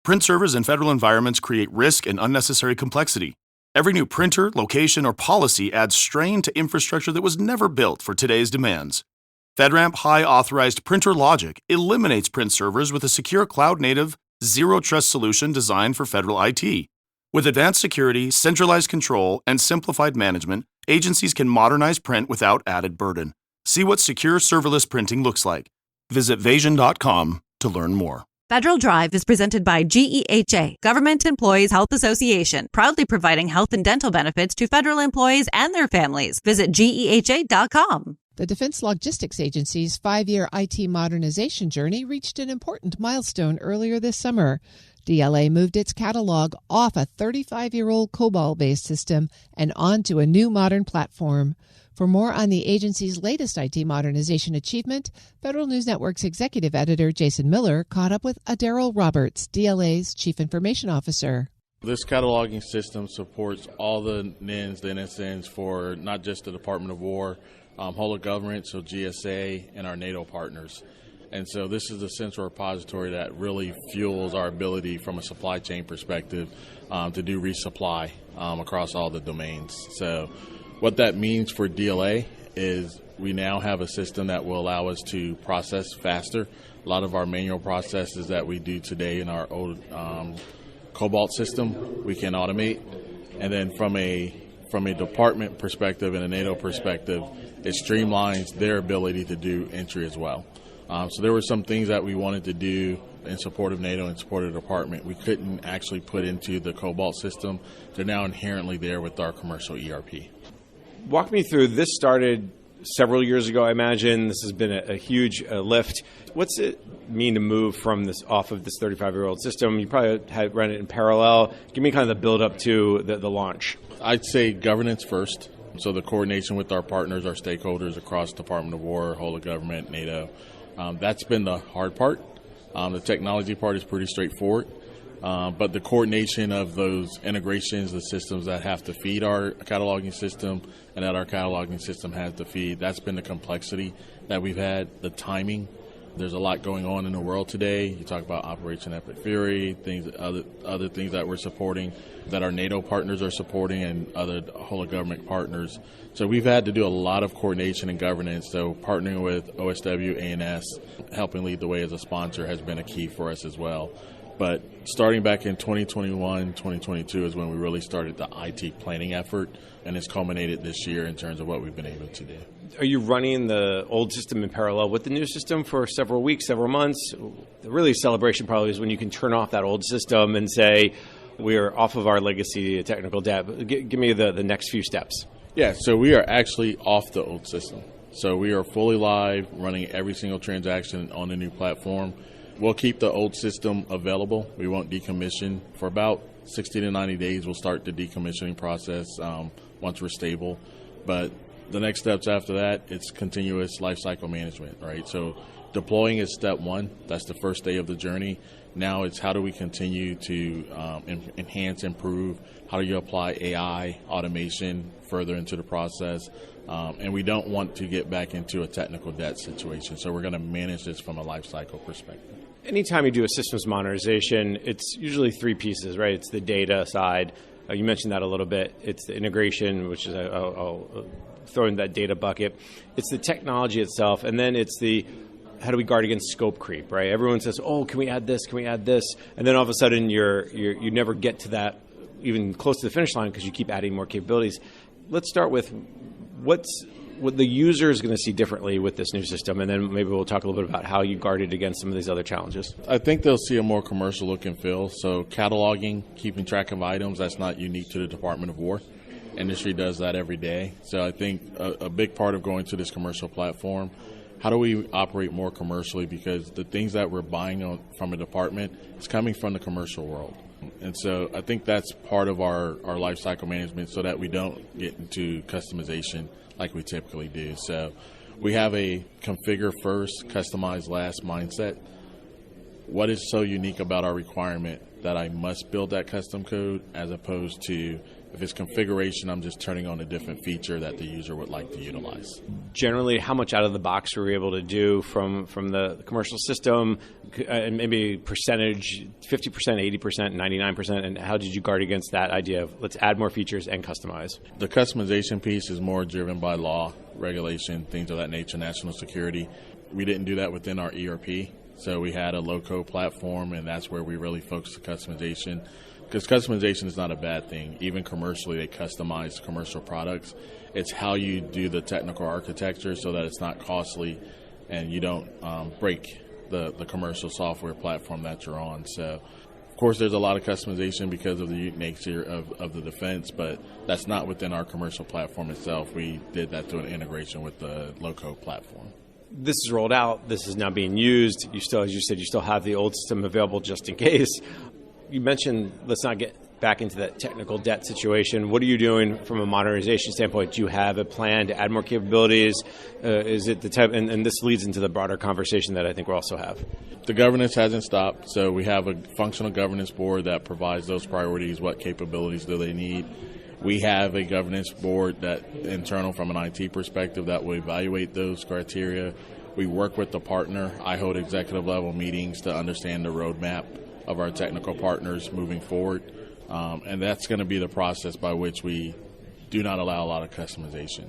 Print servers in federal environments create risk and unnecessary complexity. Every new printer, location, or policy adds strain to infrastructure that was never built for today's demands. FedRAMP High Authorized Printer Logic eliminates print servers with a secure cloud-native, zero-trust solution designed for federal IT. With advanced security, centralized control, and simplified management, agencies can modernize print without added burden. See what secure serverless printing looks like. Visit Vasion.com to learn more. Federal Drive is presented by GEHA, Government Employees Health Association, proudly providing health and dental benefits to federal employees and their families. Visit GEHA.com. The Defense Logistics Agency's 5-year IT modernization journey reached an important milestone earlier this summer. DLA moved its catalog off a 35-year-old COBOL-based system and onto a new modern platform. For more on the agency's latest IT modernization achievement, Federal News Network's executive editor Jason Miller caught up with Adarryl Roberts, DLA's chief information officer. This cataloging system supports all the NINs, the NSNs for not just the Department of War, whole of government, so GSA, and our NATO partners. And so this is the central repository that really fuels our ability from a supply chain perspective to do resupply across all the domains. So what that means for DLA is we now have a system that will allow us to process faster. A lot of our manual processes that we do today in our old COBOL system, we can automate. And then from a department perspective and a NATO perspective, it streamlines their ability to do entry as well. So there were some things that we wanted to do in support of NATO and support of the department we couldn't actually put into the COBOL system. They're now inherently there with our commercial ERP. Walk me through, this started several years ago, I imagine. This has been a huge lift. What's it mean to move from this off of this 35-year-old system? You probably had run it in parallel. Give me kind of the build up to the launch. I'd say governance first. So the coordination with our partners, our stakeholders across Department of War, whole of government, NATO. That's been the hard part. The technology part is pretty straightforward. But the coordination of those integrations, the systems that have to feed our cataloging system and that our cataloging system has to feed, that's been the complexity that we've had, the timing. There's a lot going on in the world today. You talk about Operation Epic Fury, other things that we're supporting, that our NATO partners are supporting, and other whole of government partners. So we've had to do a lot of coordination and governance. So partnering with OSW, ANS, helping lead the way as a sponsor has been a key for us as well. But starting back in 2021, 2022 is when we really started the IT planning effort, and it's culminated this year in terms of what we've been able to do. Are you running the old system in parallel with the new system for several weeks, several months? The really celebration probably is when you can turn off that old system and say, we're off of our legacy technical debt. Give me the next few steps. Yeah, so we are actually off the old system. So we are fully live, running every single transaction on the new platform. We'll keep the old system available. We won't decommission. For about 60 to 90 days, we'll start the decommissioning process once we're stable. But the next steps after that, it's continuous lifecycle management, right? So deploying is step one. That's the first day of the journey. Now it's how do we continue to enhance, improve? How do you apply AI, automation further into the process? And we don't want to get back into a technical debt situation. So we're going to manage this from a lifecycle perspective. Anytime you do a systems modernization, it's usually three pieces, right? It's the data side. You mentioned that a little bit. It's the integration, which is I'll throw in that data bucket. It's the technology itself, and then it's the how do we guard against scope creep, right? Everyone says, "Oh, can we add this? Can we add this?" And then all of a sudden, you never get to that even close to the finish line because you keep adding more capabilities. Let's start with what the user is going to see differently with this new system, and then maybe we'll talk a little bit about how you guarded against some of these other challenges. I think they'll see a more commercial look and feel. So cataloging, keeping track of items, that's not unique to the Department of War. Industry does that every day. So I think a big part of going to this commercial platform, how do we operate more commercially? Because the things that we're buying from a department is coming from the commercial world. And so I think that's part of our life cycle management so that we don't get into customization like we typically do. So we have a configure first, customize last mindset. what is so unique about our requirement that I must build that custom code, as opposed to if it's configuration, I'm just turning on a different feature that the user would like to utilize. Generally, how much out of the box were we able to do from the commercial system, and maybe percentage, 50%, 80%, 99%, and how did you guard against that idea of let's add more features and customize? The customization piece is more driven by law, regulation, things of that nature, national security. We didn't do that within our ERP, so we had a low-code platform, and that's where we really focused the customization. Because customization is not a bad thing. Even commercially, they customize commercial products. It's how you do the technical architecture so that it's not costly and you don't break the commercial software platform that you're on. So, of course, there's a lot of customization because of the unique nature of the defense, but that's not within our commercial platform itself. We did that through an integration with the low-code platform. This is rolled out. This is now being used. You still, as you said, you still have the old system available just in case. You mentioned let's not get back into that technical debt situation. What are you doing from a modernization standpoint? Do you have a plan to add more capabilities? Is it the type? And this leads into the broader conversation that I think we'll also have. The governance hasn't stopped, so we have a functional governance board that provides those priorities. What capabilities do they need? We have a governance board that internal from an IT perspective that will evaluate those criteria. We work with the partner. I hold executive level meetings to understand the roadmap of our technical partners moving forward. And that's going to be the process by which we do not allow a lot of customization.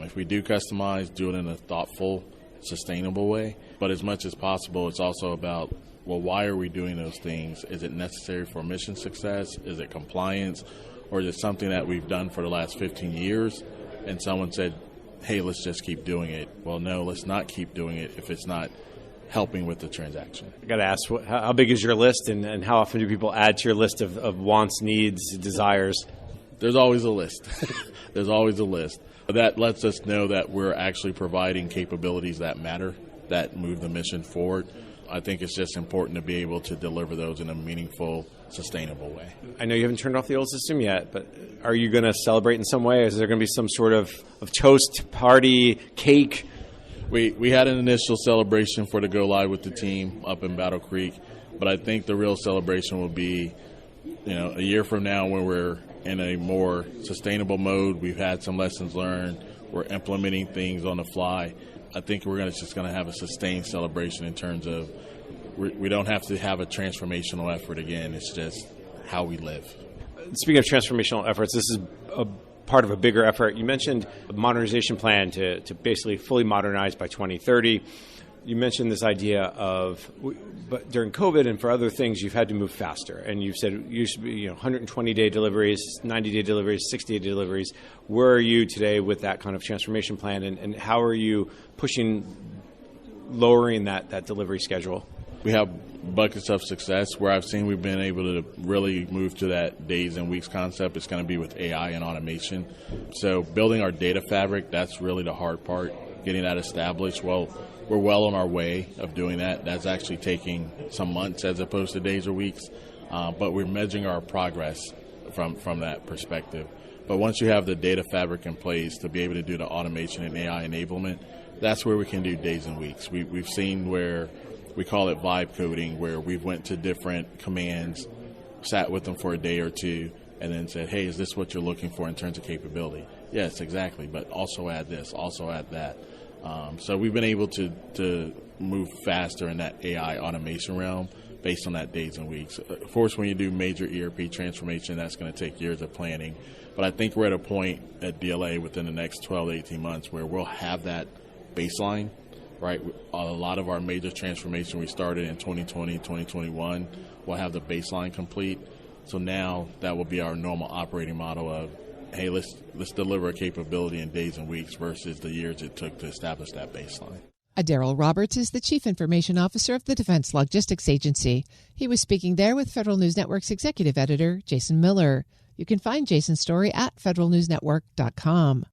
If we do customize, do it in a thoughtful, sustainable way. But as much as possible, it's also about, well, why are we doing those things? Is it necessary for mission success? Is it compliance? Or is it something that we've done for the last 15 years and someone said, hey, let's just keep doing it? Well, no, let's not keep doing it if it's not helping with the transaction. I got to ask, how big is your list, and how often do people add to your list of wants, needs, desires? There's always a list. There's always a list. That lets us know that we're actually providing capabilities that matter, that move the mission forward. I think it's just important to be able to deliver those in a meaningful, sustainable way. I know you haven't turned off the old system yet, but are you going to celebrate in some way? Is there going to be some sort of toast, party, cake? We had an initial celebration for the go live with the team up in Battle Creek, but I think the real celebration will be, a year from now when we're in a more sustainable mode. We've had some lessons learned. We're implementing things on the fly. I think we're just going to have a sustained celebration in terms of we don't have to have a transformational effort again. It's just how we live. Speaking of transformational efforts, this is a part of a bigger effort. You mentioned a modernization plan to basically fully modernize by 2030. You mentioned this idea of, but during COVID and for other things, you've had to move faster. And you've said you should be 120-day deliveries, 90-day deliveries, 60-day deliveries. Where are you today with that kind of transformation plan, and how are you lowering that delivery schedule? We have buckets of success. Where I've seen we've been able to really move to that days and weeks concept is going to be with AI and automation. So building our data fabric, that's really the hard part, getting that established. Well, we're well on our way of doing that. That's actually taking some months as opposed to days or weeks, but we're measuring our progress from that perspective. But once you have the data fabric in place to be able to do the automation and AI enablement, that's where we can do days and weeks. We've seen where we call it vibe coding, where we've went to different commands, sat with them for a day or two, and then said, hey, is this what you're looking for in terms of capability? Yes, exactly, but also add this, also add that. So we've been able to move faster in that AI automation realm based on that days and weeks. Of course, when you do major ERP transformation, that's going to take years of planning. But I think we're at a point at DLA within the next 12 to 18 months where we'll have that baseline, right? A lot of our major transformation we started in 2020, 2021, we'll have the baseline complete. So now that will be our normal operating model of, hey, let's deliver a capability in days and weeks versus the years it took to establish that baseline. Adarryl Roberts is the Chief Information Officer of the Defense Logistics Agency. He was speaking there with Federal News Network's Executive Editor, Jason Miller. You can find Jason's story at federalnewsnetwork.com.